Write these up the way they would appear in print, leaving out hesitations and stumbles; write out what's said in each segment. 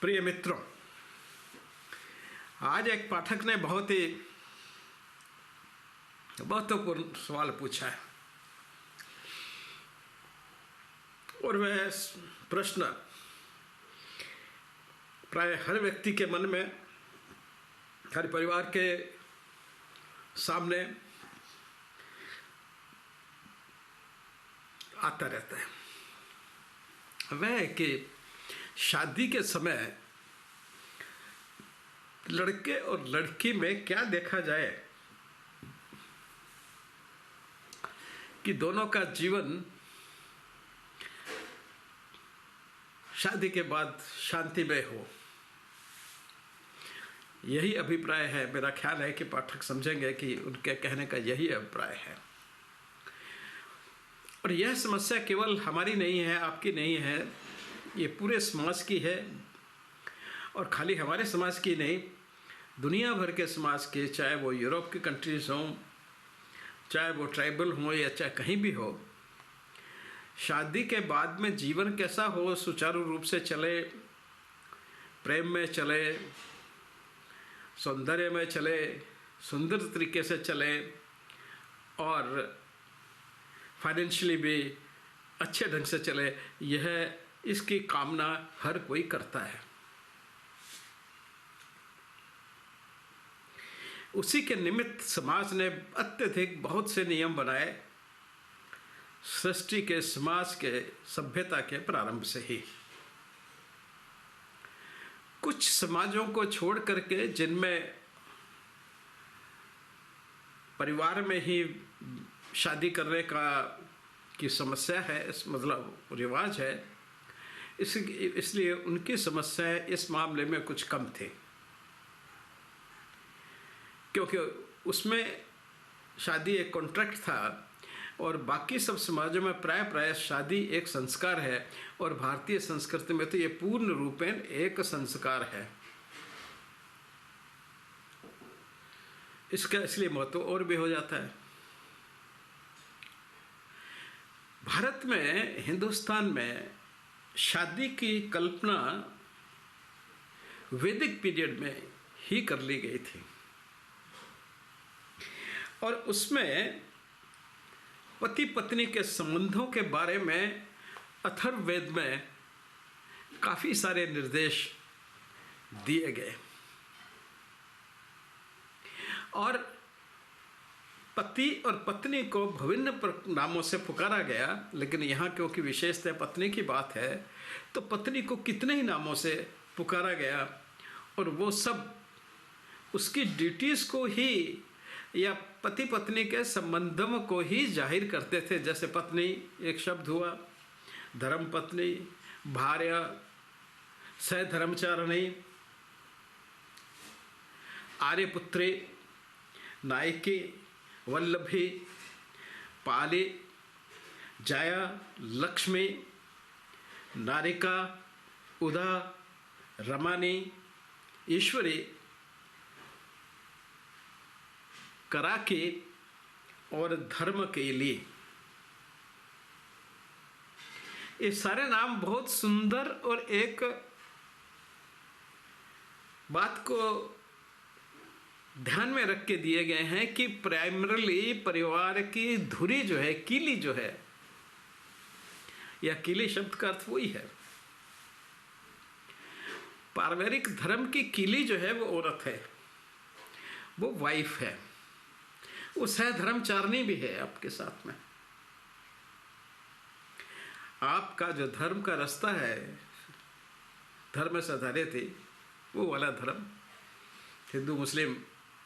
प्रिय मित्रों, आज एक पाठक ने बहुत ही महत्वपूर्ण सवाल पूछा है और वह प्रश्न प्राय हर व्यक्ति के मन में, हर परिवार के सामने आता रहता है। वह है कि शादी के समय लड़के और लड़की में क्या देखा जाए कि दोनों का जीवन शादी के बाद शांतिमय हो। यही अभिप्राय है। मेरा ख्याल है कि पाठक समझेंगे कि उनके कहने का यही अभिप्राय है। और यह समस्या केवल हमारी नहीं है, आपकी नहीं है, ये पूरे समाज की है। और खाली हमारे समाज की नहीं, दुनिया भर के समाज के, चाहे वो यूरोप की कंट्रीज़ हों, चाहे वो ट्राइबल हों या चाहे कहीं भी हो, शादी के बाद में जीवन कैसा हो, सुचारू रूप से चले, प्रेम में चले, सौंदर्य में चले, सुंदर तरीके से चले और फाइनेंशियली भी अच्छे ढंग से चले, यह इसकी कामना हर कोई करता है। उसी के निमित्त समाज ने अत्यधिक बहुत से नियम बनाए, सृष्टि के, समाज के, सभ्यता के प्रारंभ से ही। कुछ समाजों को छोड़ करके जिनमें परिवार में ही शादी करने की समस्या है, मतलब रिवाज है, इसलिए उनकी समस्याएं इस मामले में कुछ कम थे, क्योंकि उसमें शादी एक कॉन्ट्रैक्ट था और बाकी सब समाजों में प्राय शादी एक संस्कार है। और भारतीय संस्कृति में तो ये पूर्ण रूपेण एक संस्कार है। इसका इसलिए महत्व और भी हो जाता है। भारत में, हिंदुस्तान में शादी की कल्पना वैदिक पीरियड में ही कर ली गई थी और उसमें पति पत्नी के संबंधों के बारे में अथर्ववेद में काफ़ी सारे निर्देश दिए गए और पति और पत्नी को विभिन्न नामों से पुकारा गया। लेकिन यहाँ क्योंकि विशेषतः पत्नी की बात है, तो पत्नी को कितने ही नामों से पुकारा गया और वो सब उसकी ड्यूटीज़ को ही या पति पत्नी के संबंधों को ही जाहिर करते थे। जैसे पत्नी एक शब्द हुआ, धर्मपत्नी, भार्या, सहधर्मचारिणी, आर्यपुत्री, नायकी, वल्लभी, पाली, जया, लक्ष्मी, नारिका, उदा, रमानी, ईश्वरी, कराकी और धर्म के लिए। ये सारे नाम बहुत सुंदर और एक बात को ध्यान में रख के दिए गए हैं कि प्राइमरली परिवार की धुरी जो है, कीली जो है, या कीली शब्द का अर्थ वही है, पारिवारिक धर्म की कीली जो है वो औरत है, वो वाइफ है, वो सहधर्मचारिणी भी है आपके साथ में। आपका जो धर्म का रास्ता है, धर्म से आधारित है, वो वाला धर्म, हिंदू मुस्लिम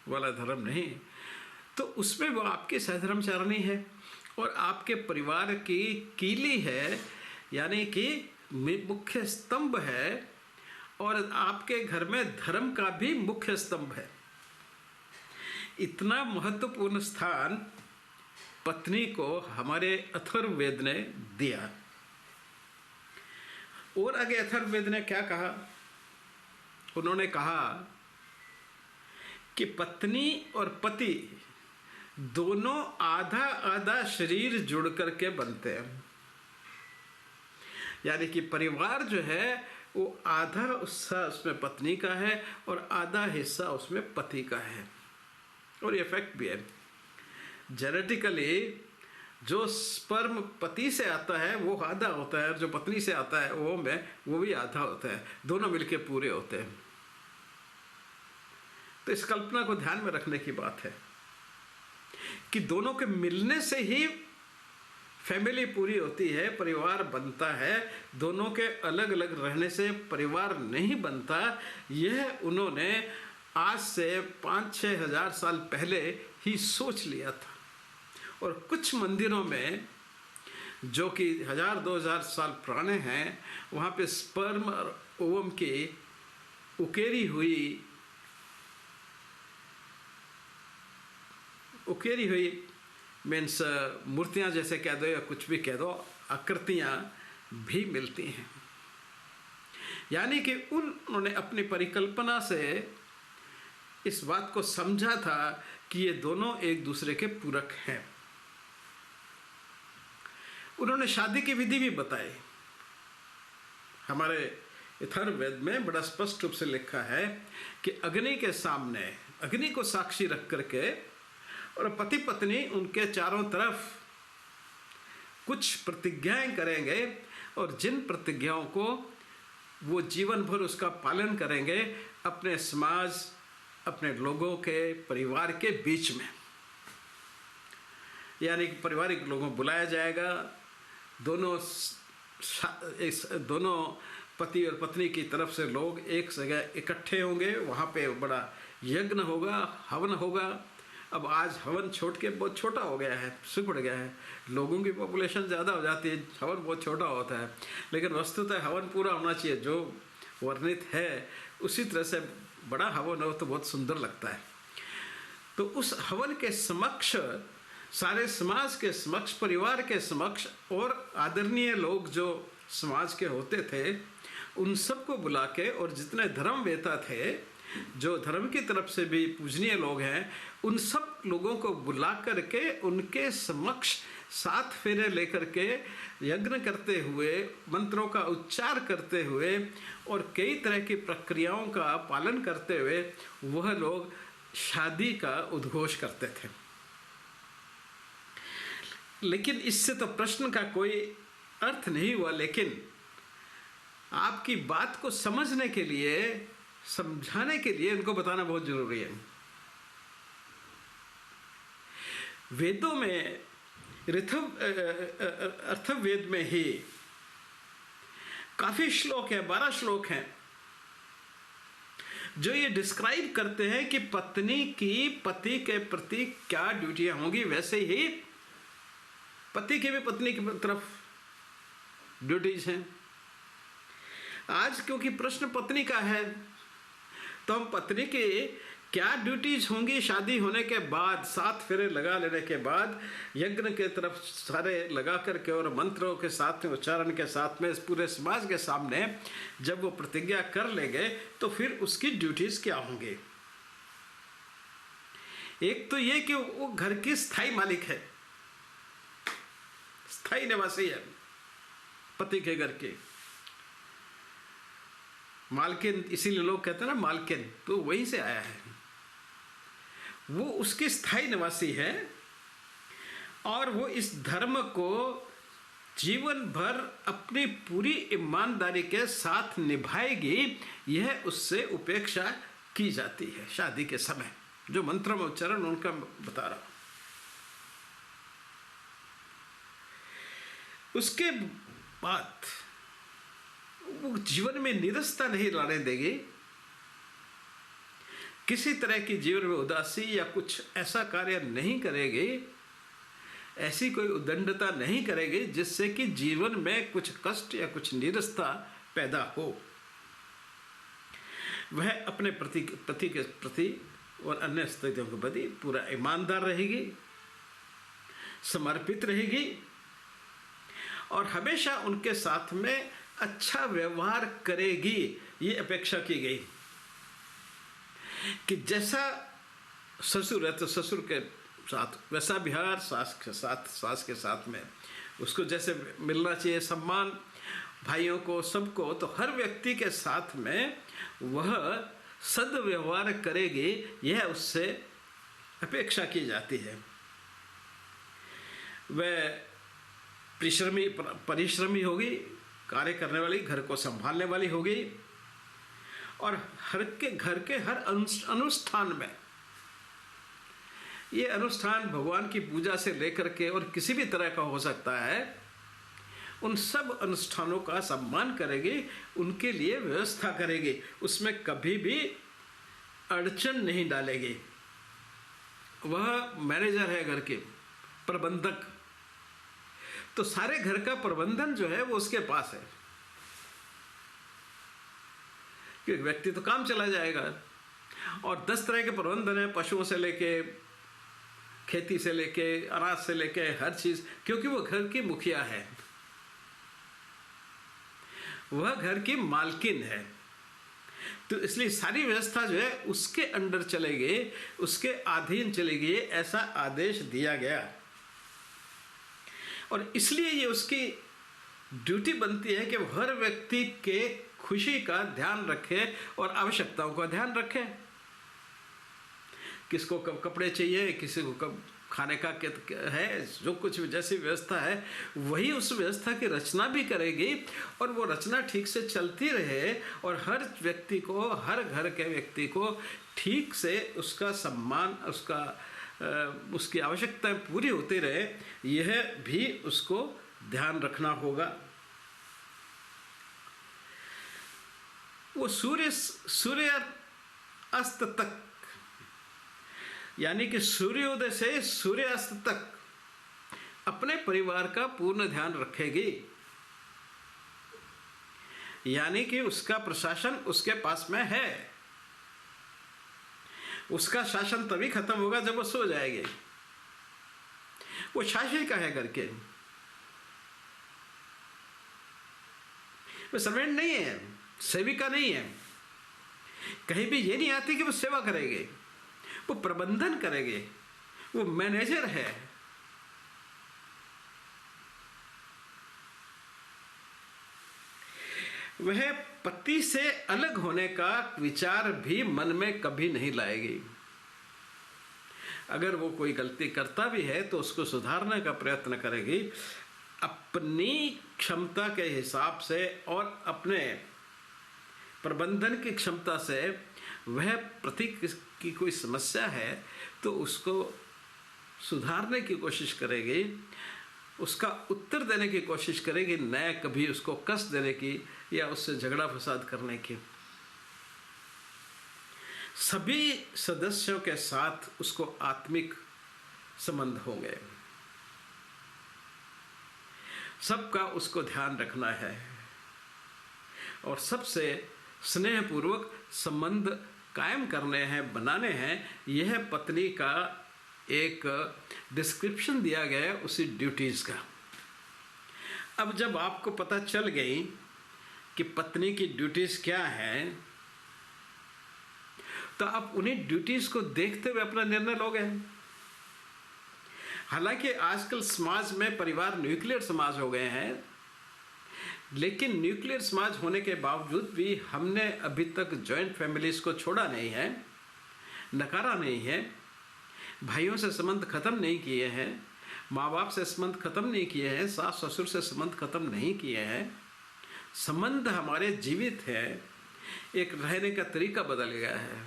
वाला धर्म नहीं, तो उसमें वो आपकी सहधर्मचारिणी है और आपके परिवार की कीली है, यानी कि मुख्य स्तंभ है और आपके घर में धर्म का भी मुख्य स्तंभ है। इतना महत्वपूर्ण स्थान पत्नी को हमारे अथर्ववेद ने दिया। और आगे अथर्ववेद ने क्या कहा? उन्होंने कहा कि पत्नी और पति दोनों आधा आधा शरीर जुड़ करके बनते हैं। यानी कि परिवार जो है वो आधा हिस्सा उसमें पत्नी का है और आधा हिस्सा उसमें पति का है। और ये फैक्ट भी है, जेनेटिकली जो स्पर्म पति से आता है वो आधा होता है और जो पत्नी से आता है वो भी आधा होता है, दोनों मिलके पूरे होते हैं। तो इस कल्पना को ध्यान में रखने की बात है कि दोनों के मिलने से ही फैमिली पूरी होती है, परिवार बनता है। दोनों के अलग अलग रहने से परिवार नहीं बनता। यह उन्होंने आज से 5-6 हजार साल पहले ही सोच लिया था। और कुछ मंदिरों में जो कि 1000-2000 साल पुराने हैं, वहाँ पे स्पर्म और ओवम की उकेरी हुई मीन्स मूर्तियाँ जैसे कह दो या कुछ भी कह दो, आकृतियाँ भी मिलती हैं। यानी कि उन्होंने अपनी परिकल्पना से इस बात को समझा था कि ये दोनों एक दूसरे के पूरक हैं। उन्होंने शादी की विधि भी बताई। हमारे अथर्ववेद में बड़ा स्पष्ट रूप से लिखा है कि अग्नि के सामने, अग्नि को साक्षी रख करके और पति पत्नी उनके चारों तरफ कुछ प्रतिज्ञाएं करेंगे और जिन प्रतिज्ञाओं को वो जीवन भर उसका पालन करेंगे अपने समाज, अपने लोगों के, परिवार के बीच में। यानी कि पारिवारिक लोगों को बुलाया जाएगा, दोनों पति और पत्नी की तरफ से लोग एक जगह इकट्ठे होंगे, वहाँ पे बड़ा यज्ञ होगा, हवन होगा। अब आज हवन छोड़ के बहुत छोटा हो गया है, सिकुड़ गया है, लोगों की पॉपुलेशन ज़्यादा हो जाती है, हवन बहुत छोटा होता है। लेकिन वस्तुतः हवन पूरा होना चाहिए, जो वर्णित है उसी तरह से बड़ा हवन हो तो बहुत सुंदर लगता है। तो उस हवन के समक्ष, सारे समाज के समक्ष, परिवार के समक्ष और आदरणीय लोग जो समाज के होते थे उन सबको बुला के, और जितने धर्मवेता थे, जो धर्म की तरफ से भी पूजनीय लोग हैं, उन सब लोगों को बुला करके उनके समक्ष 7 फेरे लेकर के यज्ञ करते हुए, मंत्रों का उच्चार करते हुए और कई तरह की प्रक्रियाओं का पालन करते हुए वह लोग शादी का उद्घोष करते थे। लेकिन इससे तो प्रश्न का कोई अर्थ नहीं हुआ। लेकिन आपकी बात को समझने के लिए, समझाने के लिए इनको बताना बहुत जरूरी है। वेदों में, अथर्ववेद में ही काफी श्लोक है, 12 श्लोक हैं जो ये डिस्क्राइब करते हैं कि पत्नी की पति के प्रति क्या ड्यूटियां होंगी। वैसे ही पति की भी पत्नी की तरफ ड्यूटीज हैं। आज क्योंकि प्रश्न पत्नी का है तो हम पत्नी की क्या ड्यूटीज होंगी शादी होने के बाद, 7 फेरे लगा लेने के बाद, यज्ञ के तरफ सारे लगा करके और मंत्रों के साथ में, उच्चारण के साथ में, इस पूरे समाज के सामने जब वो प्रतिज्ञा कर लेंगे तो फिर उसकी ड्यूटीज क्या होंगी। एक तो ये कि वो घर की स्थायी मालिक है, स्थायी निवासी है, पति के घर की मालकिन, इसीलिए लोग कहते हैं ना मालकिन, तो वहीं से आया है। वो उसकी स्थायी निवासी है और वो इस धर्म को जीवन भर अपनी पूरी ईमानदारी के साथ निभाएगी, यह उससे उपेक्षा की जाती है शादी के समय। जो मंत्र में उच्चारण उनका बता रहा हूं। उसके बाद वो जीवन में निरस्ता नहीं लाने देगी, किसी तरह की जीवन में उदासी या कुछ ऐसा कार्य नहीं करेगी, ऐसी कोई उद्दंडता नहीं करेगी जिससे कि जीवन में कुछ कष्ट या कुछ निरस्ता पैदा हो। वह अपने पति के प्रति और अन्य स्थितियों के प्रति पूरा ईमानदार रहेगी, समर्पित रहेगी और हमेशा उनके साथ में अच्छा व्यवहार करेगी। ये अपेक्षा की गई कि जैसा ससुर है तो ससुर के साथ वैसा व्यवहार, सास के साथ में उसको जैसे मिलना चाहिए सम्मान, भाइयों को, सबको, तो हर व्यक्ति के साथ में वह सद्व्यवहार करेगी, यह उससे अपेक्षा की जाती है। वह परिश्रमी होगी, कार्य करने वाली, घर को संभालने वाली होगी, और घर के हर अनुष्ठान में, ये अनुष्ठान भगवान की पूजा से लेकर के और किसी भी तरह का हो सकता है, उन सब अनुष्ठानों का सम्मान करेगी, उनके लिए व्यवस्था करेगी, उसमें कभी भी अड़चन नहीं डालेगी। वह मैनेजर है, घर के प्रबंधक, तो सारे घर का प्रबंधन जो है वो उसके पास है। क्योंकि व्यक्ति तो काम चला जाएगा, और 10 तरह के प्रबंधन है, पशुओं से लेके, खेती से लेके, अनाज से लेके, हर चीज, क्योंकि वो घर की मुखिया है, वह घर की मालकिन है, तो इसलिए सारी व्यवस्था जो है उसके अंडर चलेगी, उसके अधीन चलेगी, ऐसा आदेश दिया गया। और इसलिए ये उसकी ड्यूटी बनती है कि वो हर व्यक्ति के खुशी का ध्यान रखे और आवश्यकताओं का ध्यान रखे। किसको कब कपड़े चाहिए, किसी को कब खाने का है, जो कुछ जैसी व्यवस्था है वही उस व्यवस्था की रचना भी करेगी, और वो रचना ठीक से चलती रहे, और हर व्यक्ति को, हर घर के व्यक्ति को ठीक से उसका सम्मान, उसकी आवश्यकताएं पूरी होती रहे, यह भी उसको ध्यान रखना होगा। वो सूर्य अस्त तक, यानी कि सूर्योदय से सूर्यास्त तक अपने परिवार का पूर्ण ध्यान रखेगी, यानी कि उसका प्रशासन उसके पास में है। उसका शासन तभी खत्म होगा जब वो सो जाएगी। वो शासिका है घर के, वो सर्वेंट नहीं है, सेविका नहीं है, कहीं भी ये नहीं आती कि वो सेवा करेगी, वो प्रबंधन करेगी, वो मैनेजर है। वह पति से अलग होने का विचार भी मन में कभी नहीं लाएगी। अगर वो कोई गलती करता भी है तो उसको सुधारने का प्रयत्न करेगी, अपनी क्षमता के हिसाब से और अपने प्रबंधन की क्षमता से। वह प्रति की कोई समस्या है तो उसको सुधारने की कोशिश करेगी, उसका उत्तर देने की कोशिश करेगी, न कभी उसको कष्ट देने की या उससे झगड़ा फसाद करने की। सभी सदस्यों के साथ उसको आत्मिक संबंध होंगे, सबका उसको ध्यान रखना है और सबसे स्नेहपूर्वक संबंध कायम करने हैं, बनाने हैं। यह पत्नी का एक डिस्क्रिप्शन दिया गया है उसी ड्यूटीज़ का। अब जब आपको पता चल गई कि पत्नी की ड्यूटीज़ क्या हैं, तो आप उन्हीं ड्यूटीज़ को देखते हुए अपना निर्णय लोगे। हालांकि आजकल समाज में परिवार न्यूक्लियर समाज हो गए हैं, लेकिन न्यूक्लियर समाज होने के बावजूद भी हमने अभी तक जॉइंट फैमिलीज को छोड़ा नहीं है, नकारा नहीं है, भाइयों से संबंध खत्म नहीं किए हैं, माँ बाप से संबंध खत्म नहीं किए हैं, सास ससुर से संबंध खत्म नहीं किए हैं। संबंध हमारे जीवित है, एक रहने का तरीका बदल गया है,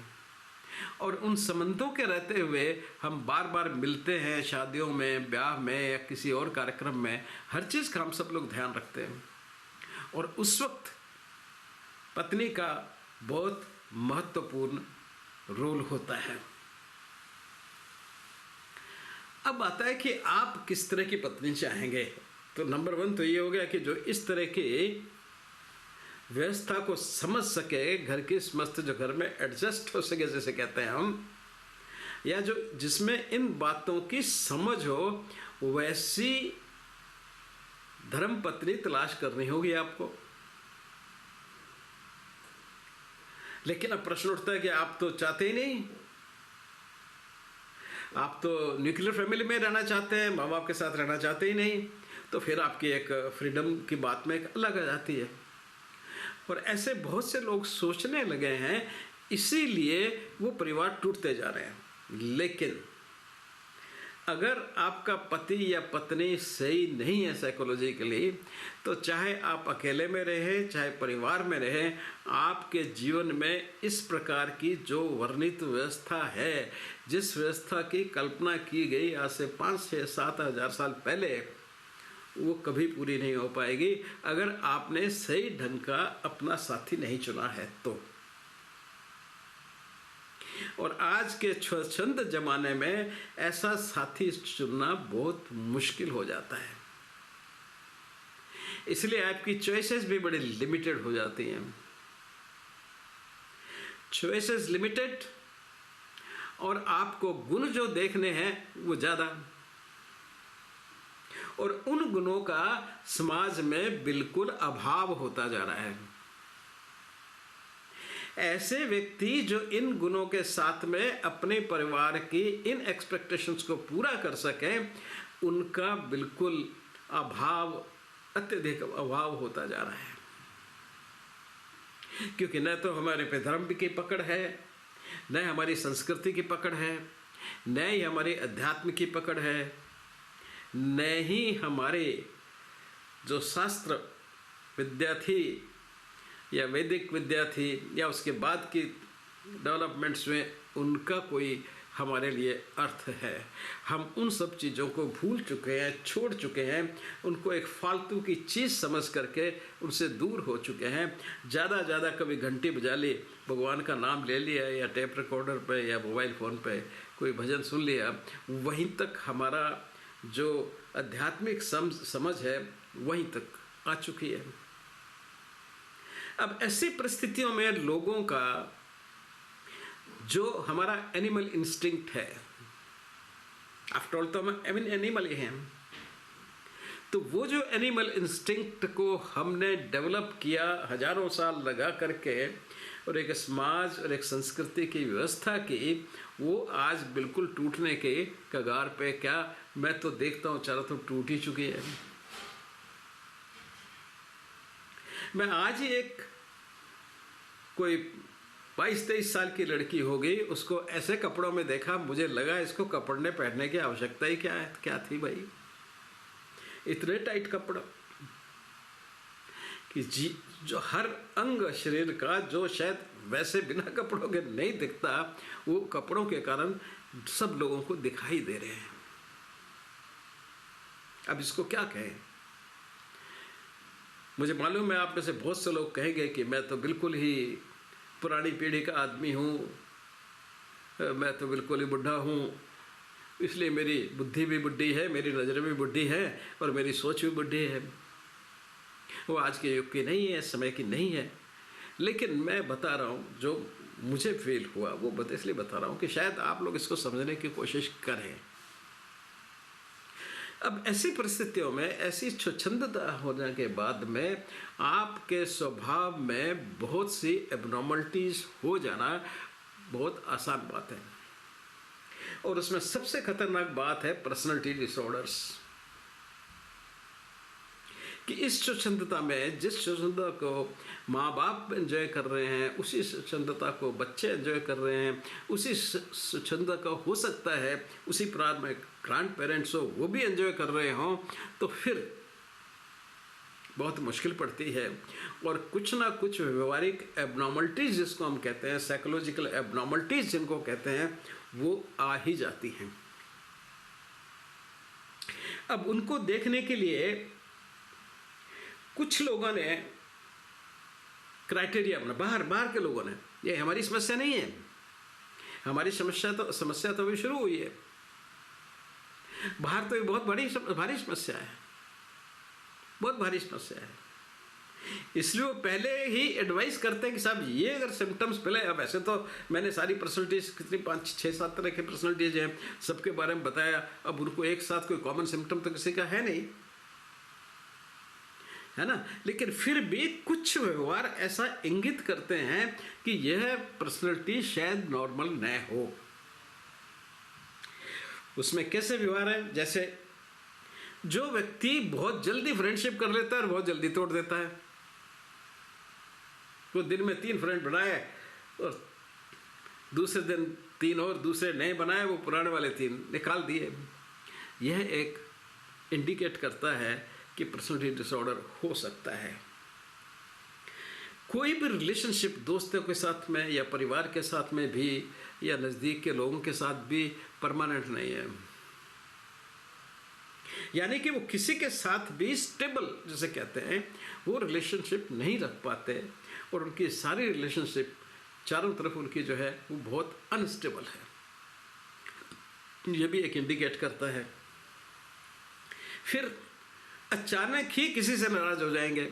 और उन संबंधों के रहते हुए हम बार बार मिलते हैं, शादियों में, ब्याह में या किसी और कार्यक्रम में, हर चीज़ का हम सब लोग ध्यान रखते हैं। और उस वक्त पत्नी का बहुत महत्वपूर्ण रोल होता है। अब आता है कि आप किस तरह की पत्नी चाहेंगे। तो नंबर 1 तो ये हो गया कि जो इस तरह की व्यवस्था को समझ सके, घर की समस्त, जो घर में एडजस्ट हो सके जैसे कहते हैं हम, या जो जिसमें इन बातों की समझ हो, वैसी धर्म पत्नी तलाश करनी होगी आपको। लेकिन अब प्रश्न उठता है कि आप तो चाहते ही नहीं, आप तो न्यूक्लियर फैमिली में रहना चाहते हैं, माँ बाप के साथ रहना चाहते ही नहीं, तो फिर आपकी एक फ्रीडम की बात में एक अलग आ जाती है। और ऐसे बहुत से लोग सोचने लगे हैं, इसीलिए वो परिवार टूटते जा रहे हैं। लेकिन अगर आपका पति या पत्नी सही नहीं है साइकोलॉजिकली, तो चाहे आप अकेले में रहें चाहे परिवार में रहें, आपके जीवन में इस प्रकार की जो वर्णित व्यवस्था है, जिस व्यवस्था की कल्पना की गई आज से 5, 6, 7 हज़ार साल पहले, वो कभी पूरी नहीं हो पाएगी अगर आपने सही ढंग का अपना साथी नहीं चुना है तो। और आज के स्वच्छंद जमाने में ऐसा साथी चुनना बहुत मुश्किल हो जाता है, इसलिए आपकी चॉइसेस भी बड़ी लिमिटेड हो जाती हैं। चॉइसेस लिमिटेड, और आपको गुण जो देखने हैं वो ज़्यादा, और उन गुणों का समाज में बिल्कुल अभाव होता जा रहा है। ऐसे व्यक्ति जो इन गुणों के साथ में अपने परिवार की इन एक्सपेक्टेशंस को पूरा कर सके, उनका बिल्कुल अभाव, अत्यधिक अभाव होता जा रहा है। क्योंकि न तो हमारे पे धर्म की पकड़ है, न हमारी संस्कृति की पकड़ है, न ही हमारी अध्यात्म की पकड़ है, न ही हमारे जो शास्त्र विद्या थी या वैदिक विद्या थी या उसके बाद की डेवलपमेंट्स में उनका कोई हमारे लिए अर्थ है। हम उन सब चीज़ों को भूल चुके हैं, छोड़ चुके हैं, उनको एक फालतू की चीज़ समझ करके उनसे दूर हो चुके हैं। ज़्यादा कभी घंटी बजा ली, भगवान का नाम ले लिया, या टेप रिकॉर्डर पे या मोबाइल फ़ोन पे कोई भजन सुन लिया, वहीं तक हमारा जो आध्यात्मिक समझ है वहीं तक आ चुकी है। अब ऐसी परिस्थितियों में लोगों का जो हमारा एनिमल इंस्टिंक्ट है, आफ्टर ऑल तो हम एनिमल ही हैं, तो वो जो एनिमल इंस्टिंक्ट को हमने डेवलप किया हजारों साल लगा करके, और एक समाज और एक संस्कृति की व्यवस्था की, वो आज बिल्कुल टूटने के कगार पे, क्या मैं तो देखता हूँ चारों तरफ टूट ही चुकी है। मैं आज ही एक कोई 22-23 साल की लड़की होगी, उसको ऐसे कपड़ों में देखा, मुझे लगा इसको कपड़े पहनने की आवश्यकता ही क्या थी भाई, इतने टाइट कपड़ा कि जो हर अंग शरीर का जो शायद वैसे बिना कपड़ों के नहीं दिखता, वो कपड़ों के कारण सब लोगों को दिखाई दे रहे हैं। अब इसको क्या कहें? मुझे मालूम है आप में से बहुत से लोग कहेंगे कि मैं तो बिल्कुल ही पुरानी पीढ़ी का आदमी हूँ, मैं तो बिल्कुल ही बुढ़ा हूँ, इसलिए मेरी बुद्धि भी बुढ़ी है, मेरी नज़र भी बुढ़ी है, और मेरी सोच भी बुढ़ी है। वो आज के युग की नहीं है, समय की नहीं है। लेकिन मैं बता रहा हूँ जो मुझे फील हुआ, वो इसलिए बता रहा हूँ कि शायद आप लोग इसको समझने की कोशिश करें। अब ऐसी परिस्थितियों में, ऐसी स्वच्छंदता होने के बाद में, आपके स्वभाव में बहुत सी एबनॉर्मलिटीज हो जाना बहुत आसान बात है। और उसमें सबसे खतरनाक बात है पर्सनालिटी डिसऑर्डर्स। कि इस स्वच्छंदता में, जिस स्वच्छंदता को माँ बाप एंजॉय कर रहे हैं, उसी स्वच्छंदता को बच्चे एंजॉय कर रहे हैं, उसी स्वच्छंदता का हो सकता है उसी परिवार में ग्रैंड पेरेंट्स हो, वो भी एंजॉय कर रहे हों, तो फिर बहुत मुश्किल पड़ती है। और कुछ ना कुछ व्यवहारिक एबनॉर्मलिटीज़ जिसको हम कहते हैं, साइकोलॉजिकल एबनॉर्मलिटीज़ जिनको कहते हैं, वो आ ही जाती हैं। अब उनको देखने के लिए कुछ लोगों ने क्राइटेरिया अपना, बाहर के लोगों ने, ये हमारी समस्या नहीं है, हमारी समस्या तो अभी शुरू हुई है, बाहर तो ये बहुत भारी समस्या है, बहुत भारी समस्या है। इसलिए वो पहले ही एडवाइस करते हैं कि साहब ये अगर सिम्टम्स पहले, अब ऐसे तो मैंने सारी पर्सनलिटीज, कितनी 5-6-7 तरह के पर्सनलिटीज हैं, सबके बारे में बताया। अब उनको एक साथ कोई कॉमन सिम्टम तो किसी का है नहीं, है ना। लेकिन फिर भी कुछ व्यवहार ऐसा इंगित करते हैं कि यह पर्सनैलिटी शायद नॉर्मल न हो। उसमें कैसे व्यवहार है? जैसे जो व्यक्ति बहुत जल्दी फ्रेंडशिप कर लेता है और बहुत जल्दी तोड़ देता है। वो दिन में 3 फ्रेंड बनाए और दूसरे दिन 3 और दूसरे नए बनाए, वो पुराने वाले 3 निकाल दिए। यह एक इंडिकेट करता है कि पर्सनालिटी डिसऑर्डर हो सकता है। कोई भी रिलेशनशिप दोस्तों के साथ में या परिवार के साथ में भी या नज़दीक के लोगों के साथ भी परमानेंट नहीं है। यानी कि वो किसी के साथ भी स्टेबल, जिसे कहते हैं, वो रिलेशनशिप नहीं रख पाते और उनकी सारी रिलेशनशिप चारों तरफ उनकी जो है वो बहुत अनस्टेबल है। ये भी एक इंडिकेट करता है। फिर अचानक ही किसी से नाराज हो जाएंगे,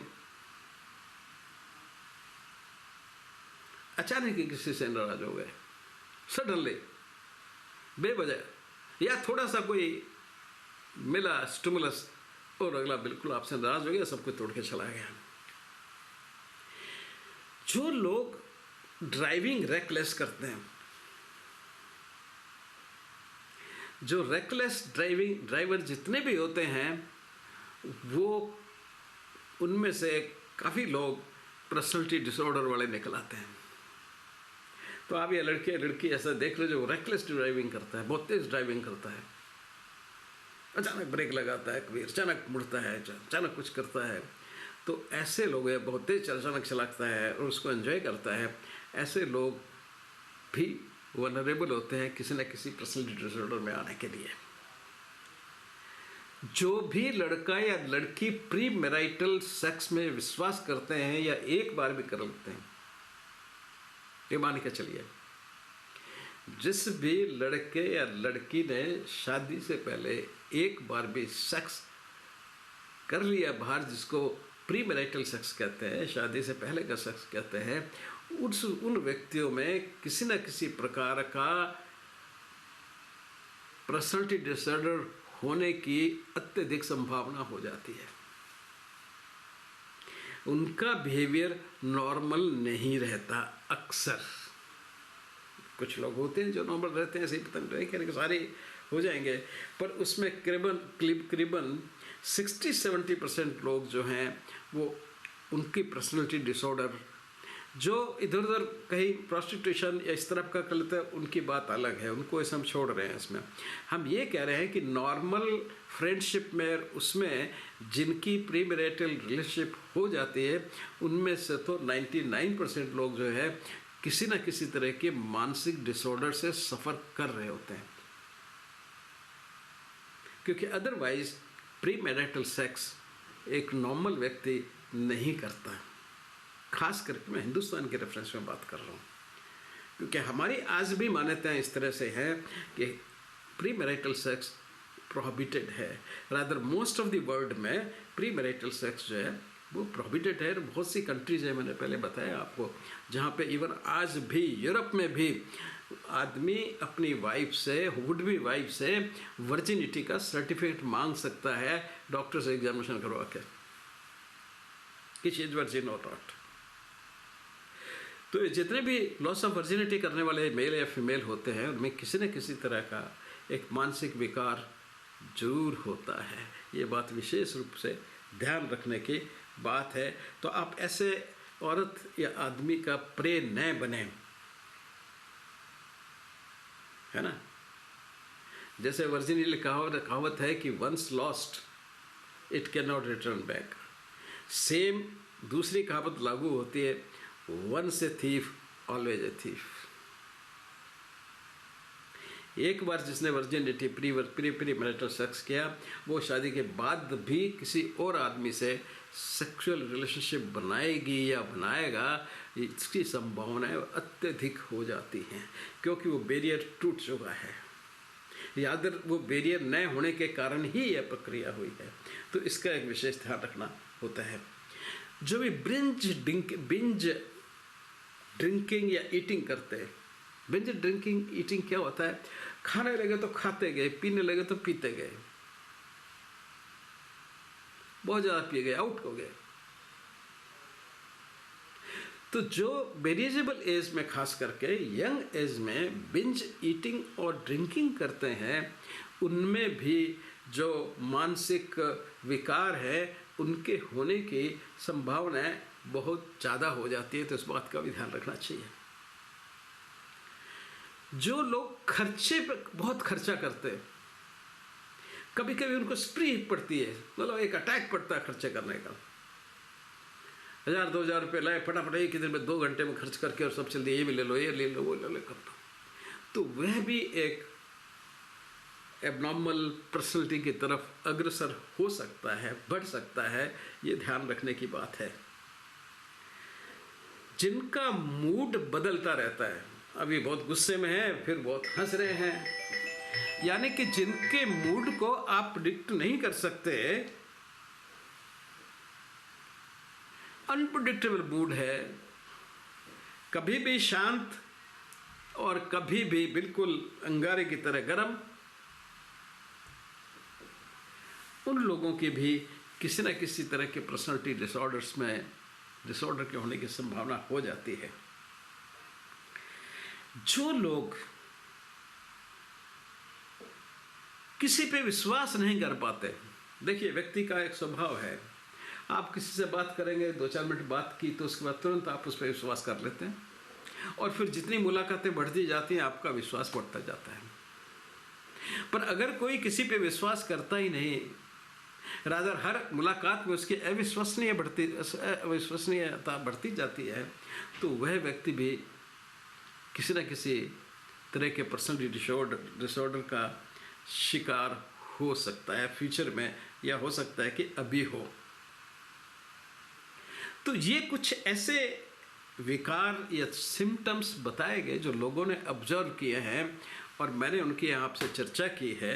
अचानक ही किसी से नाराज हो गए, सडनली, बेवजह, या थोड़ा सा कोई मिला स्टिमुलस और अगला बिल्कुल आपसे नाराज हो गया, सब कुछ तोड़ के चला गया। जो लोग ड्राइविंग रेकलेस करते हैं, जो रेकलेस ड्राइवर जितने भी होते हैं, वो उनमें से काफ़ी लोग पर्सनालिटी डिसऑर्डर वाले निकल आते हैं। तो आप ये लड़की ऐसा देख रहे जो रेकलेस ड्राइविंग करता है, बहुत तेज ड्राइविंग करता है, अचानक ब्रेक लगाता है, कभी अचानक मुड़ता है, अचानक कुछ करता है, तो ऐसे लोग हैं, बहुत तेज अचानक चलाता है और उसको एंजॉय करता है, ऐसे लोग भी वनरेबल होते हैं किसी न किसी पर्सनालिटी डिसऑर्डर में आने के लिए। जो भी लड़का या लड़की प्री मैरिटल सेक्स में विश्वास करते हैं या एक बार भी कर लेते हैं, ये मान के चलिए, जिस भी लड़के या लड़की ने शादी से पहले एक बार भी सेक्स कर लिया बाहर, जिसको प्री मैरिटल सेक्स कहते हैं, शादी से पहले का सेक्स कहते हैं, उन व्यक्तियों में किसी न किसी प्रकार का पर्सनालिटी डिसऑर्डर होने की अत्यधिक संभावना हो जाती है। उनका बिहेवियर नॉर्मल नहीं रहता। अक्सर कुछ लोग होते हैं जो नॉर्मल रहते हैं, ऐसे ही पतंग रहे कहने के सारे हो जाएंगे, पर उसमें करीबन 60-70% लोग जो हैं वो उनकी पर्सनालिटी डिसऑर्डर, जो इधर उधर कहीं प्रोस्टिट्यूशन या इस तरफ का कर लेते हैं, उनकी बात अलग है, उनको ऐसे हम छोड़ रहे हैं। इसमें हम ये कह रहे हैं कि नॉर्मल फ्रेंडशिप में, उसमें जिनकी प्री मैरिटल रिलेशनशिप हो जाती है, उनमें से तो 99% लोग जो है किसी न किसी तरह के मानसिक डिसऑर्डर से सफ़र कर रहे होते हैं, क्योंकि अदरवाइज प्री मैरिटल सेक्स एक नॉर्मल व्यक्ति नहीं करता। खास करके मैं हिंदुस्तान के रेफरेंस में बात कर रहा हूँ, क्योंकि हमारी आज भी मान्यताएं इस तरह से हैं कि प्री मैरिटल सेक्स प्रोहिबिटेड है। Rather most of the world में प्री मैरिटल सेक्स जो है वो प्रोहिबिटेड है। बहुत सी कंट्रीज है, मैंने पहले बताया आपको, जहाँ पे इवन आज भी यूरोप में भी आदमी अपनी वाइफ से, वुड बी वाइफ से वर्जिनिटी का सर्टिफिकेट मांग सकता है डॉक्टर से एग्जामिनेशन करवा के कि शी इज वर्जिन और नॉट। तो जितने भी लॉस ऑफ वर्जिनिटी करने वाले मेल या फीमेल होते हैं, उनमें किसी न किसी तरह का एक मानसिक विकार जरूर होता है। ये बात विशेष रूप से ध्यान रखने की बात है। तो आप ऐसे औरत या आदमी का प्रे न बने, है ना। जैसे वर्जिनिटी कहावत है कि once lost it can not return back. Same दूसरी कहावत लागू होती है, once a thief always a thief. एक बार जिसने वर्जिनिटी प्री मैरिटल सेक्स किया, वो शादी के बाद भी किसी और आदमी से सेक्सुअल रिलेशनशिप बनाएगी या बनाएगा, इसकी संभावनाएं अत्यधिक हो जाती हैं, क्योंकि वो बैरियर टूट चुका है। याद वो बैरियर न होने के कारण ही यह प्रक्रिया हुई है। तो इसका एक विशेष ध्यान रखना होता है। जो भी बिंज ड्रिंकिंग या ईटिंग करते हैं, बिंज ड्रिंकिंग ईटिंग क्या होता है, खाने लगे तो खाते गए, पीने लगे तो पीते गए, बहुत ज़्यादा पी गए, आउट हो गए। तो जो वेरिएबल एज में, खास करके यंग एज में बिंज ईटिंग और ड्रिंकिंग करते हैं, उनमें भी जो मानसिक विकार है उनके होने की संभावनाएं बहुत ज़्यादा हो जाती है। तो इस बात का भी ध्यान रखना चाहिए। जो लोग खर्चे पर बहुत खर्चा करते हैं, कभी कभी उनको स्प्री पड़ती है, मतलब एक अटैक पड़ता है खर्चे करने का। 1000-2000 रुपये लाए, फटाफट एक ही दिन में 2 घंटे में खर्च करके और सब चल दिया, ये भी ले लो, ये ले लो, वो ले लो, करता। तो वह भी एक एबनॉर्मल पर्सनैलिटी की तरफ अग्रसर हो सकता है, बढ़ सकता है। ये ध्यान रखने की बात है। जिनका मूड बदलता रहता है, अभी बहुत गुस्से में है, फिर बहुत हंस रहे हैं, यानी कि जिनके मूड को आप प्रिडिक्ट नहीं कर सकते, अनप्रिडिक्टेबल मूड है, कभी भी शांत और कभी भी बिल्कुल अंगारे की तरह गर्म, उन लोगों की भी किसी न किसी तरह के पर्सनालिटी डिसऑर्डर के होने की संभावना हो जाती है। जो लोग किसी पे विश्वास नहीं कर पाते, देखिए व्यक्ति का एक स्वभाव है, आप किसी से बात करेंगे, 2-4 मिनट बात की तो उसके बाद तुरंत आप उस पर विश्वास कर लेते हैं, और फिर जितनी मुलाकातें बढ़ती जाती हैं आपका विश्वास बढ़ता जाता है। पर अगर कोई किसी पे विश्वास करता ही नहीं, रादर हर मुलाकात में उसकी अविश्वसनीयता बढ़ती जाती है, तो वह व्यक्ति भी किसी न किसी तरह के पर्सनैलिटी डिसऑर्डर का शिकार हो सकता है फ्यूचर में, या हो सकता है कि अभी हो। तो ये कुछ ऐसे विकार या सिम्टम्स बताए गए जो लोगों ने ऑब्जर्व किए हैं, और मैंने उनकी आपसे चर्चा की है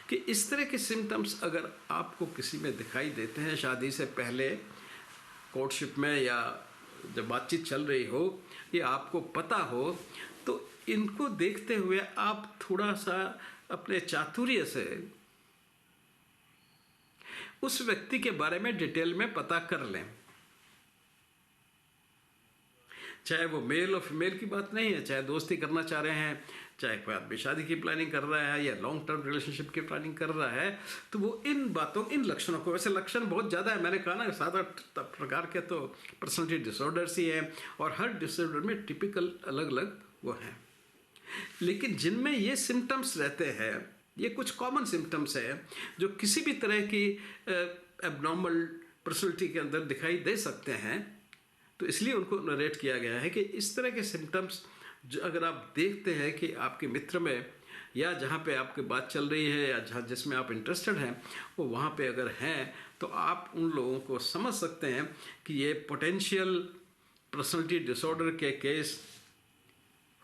कि इस तरह के सिम्टम्स अगर आपको किसी में दिखाई देते हैं, शादी से पहले, कोर्टशिप में, या जब बातचीत चल रही हो, या आपको पता हो, तो इनको देखते हुए आप थोड़ा सा अपने चातुर्य से उस व्यक्ति के बारे में डिटेल में पता कर लें। चाहे वो मेल और फीमेल की बात नहीं है, चाहे दोस्ती करना चाह रहे हैं, चाहे कोई आदमी शादी की प्लानिंग कर रहा है या लॉन्ग टर्म रिलेशनशिप की प्लानिंग कर रहा है, तो वो इन बातों, इन लक्षणों को, वैसे लक्षण बहुत ज़्यादा है, मैंने कहा ना 7-8 प्रकार के तो पर्सनैलिटी डिसऑर्डर्स ही हैं, और हर डिसऑर्डर में टिपिकल अलग अलग वो हैं। लेकिन जिनमें ये सिम्टम्स रहते हैं, ये कुछ कॉमन सिम्टम्स हैं जो किसी भी तरह की एबनॉर्मल पर्सनैलिटी के अंदर दिखाई दे सकते हैं, तो इसलिए उनको नरेट किया गया है कि इस तरह के सिम्टम्स जो अगर आप देखते हैं कि आपके मित्र में, या जहाँ पे आपकी बात चल रही है, या जहाँ जिसमें आप इंटरेस्टेड हैं, वो वहाँ पे अगर हैं, तो आप उन लोगों को समझ सकते हैं कि ये पोटेंशियल पर्सनैलिटी डिसऑर्डर के केस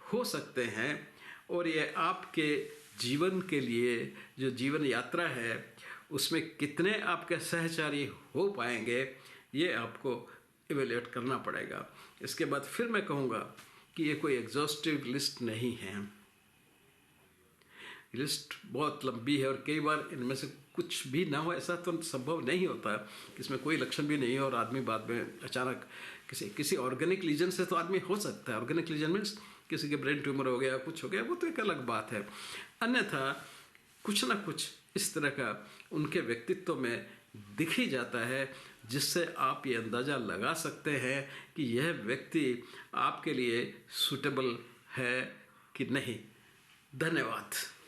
हो सकते हैं, और ये आपके जीवन के लिए, जो जीवन यात्रा है, उसमें कितने आपके सहचारी हो पाएंगे, ये आपको इवेल्युएट करना पड़ेगा। इसके बाद फिर मैं कहूँगा कि ये कोई एग्जॉस्टिव लिस्ट नहीं है, लिस्ट बहुत लंबी है, और कई बार इनमें से कुछ भी ना हो, ऐसा तो संभव नहीं होता कि इसमें कोई लक्षण भी नहीं हो और आदमी बाद में अचानक किसी ऑर्गेनिक लीजन से तो आदमी हो सकता है। ऑर्गेनिक लीजन मीन्स किसी के ब्रेन ट्यूमर हो गया, कुछ हो गया, वो तो एक अलग बात है। अन्यथा कुछ ना कुछ इस तरह का उनके व्यक्तित्व में दिख ही जाता है, जिससे आप ये अंदाज़ा लगा सकते हैं कि यह व्यक्ति आपके लिए सूटेबल है कि नहीं। धन्यवाद।